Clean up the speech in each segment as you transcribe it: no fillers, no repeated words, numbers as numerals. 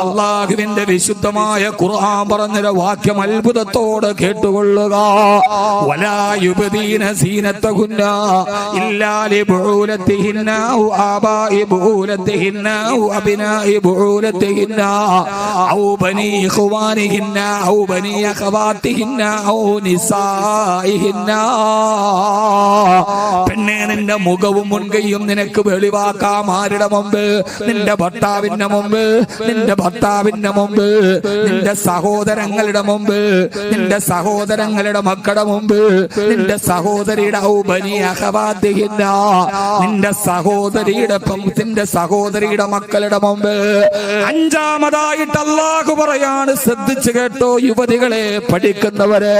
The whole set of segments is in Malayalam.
അല്ലാഹുവിന്റെ വിശുദ്ധമായ ഖുർആൻ പറഞ്ഞൊരു വാക്യം അത്ഭുതത്തോടെ കേട്ടുകൊള്ളുക. വലാ യുബ്ദീന സീനത്തഹുന്ന ഇല്ലാ ലിബുഉലതിഹിന്ന ഔ ആബാഇ ബുഉലതിഹിന്ന ഔ അബ്നാഇ ബുഉലതിഹിന്ന ഔ ബനി ഇഖ്വാനിഹിന്ന ഔ ബനി അഖവാതിഹിന്ന ഔ നിസാഇഹിന്ന. പെണ്ണേ, നിന്റെ മുഖവും മുൻകൈയും നിനക്ക് വെളിവാക്കാം. ആരുടെ മുമ്പ്? നിന്റെ ഭർത്താവിന്റെ മുമ്പ്, നിന്റെ ഭർത്താവിന്റെ മുമ്പ്, നിന്റെ സഹോദരങ്ങളുടെ മുമ്പ്, നിന്റെ സഹോദരങ്ങളുടെ മക്കളുടെ മുമ്പ്, നിന്റെ സഹോദരിയുടെ നിന്റെ സഹോദരിയുടെ മക്കളുടെ മുമ്പ്. അഞ്ചാമതായിട്ട് അല്ലാഹു പറയാണ്, ശ്രദ്ധിച്ചു കേട്ടോ യുവതികളെ, പഠിക്കുന്നവരെ,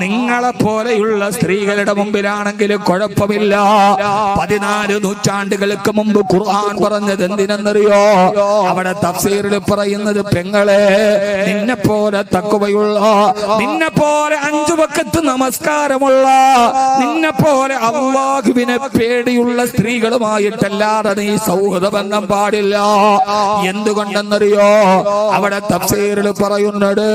നിങ്ങളെ പോലെയുള്ള സ്ത്രീകളുടെ മുമ്പിലാണെങ്കിലും കുഴപ്പമില്ല. 14 നൂറ്റാണ്ടുകൾക്ക് മുമ്പ് ഖുർആൻ പറഞ്ഞത് എന്തിനെന്നറിയോ? അവിടെ തഫ്സീറിൽ പറയുന്നത്, പെങ്ങളെ, നിന്നെ പോലെ തഖ്വയുള്ള, നിന്നെ പോലെ 5 വഖത്ത് നമസ്കാരമുള്ള, നിന്നെ പോലെ അല്ലാഹുവിനെ പേടിയുള്ള സ്ത്രീകളുമായിട്ടല്ലാതെ നീ സൗഹൃദ ബന്ധം പാടില്ല. എന്തുകൊണ്ടെന്നറിയോ? അവിടെ തഫ്സീറിൽ പറയുന്നത്,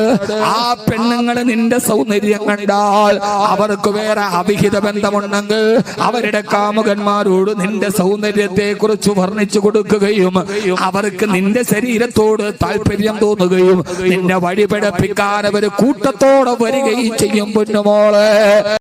ആ പെണ്ണുങ്ങൾ നിന്റെ സൗന്ദര്യം കണ്ടാൽ അവർക്ക് വേറെ അവിഹിത ബന്ധമുണ്ടെങ്കിൽ അവരുടെ കാമുകന്മാരോട് നിന്റെ സൗന്ദര്യത്തെ കുറിച്ച് വർണ്ണിച്ചു കൊടുക്കുകയും അവർക്ക് നിന്റെ ശരീരത്തോട് താല്പര്യം തോന്നുകയും നിന്നെ വഴിപെടപ്പിക്കാൻ അവർ കൂട്ടത്തോടെ വരികയും ചെയ്യും. പൊന്നുമോളെ,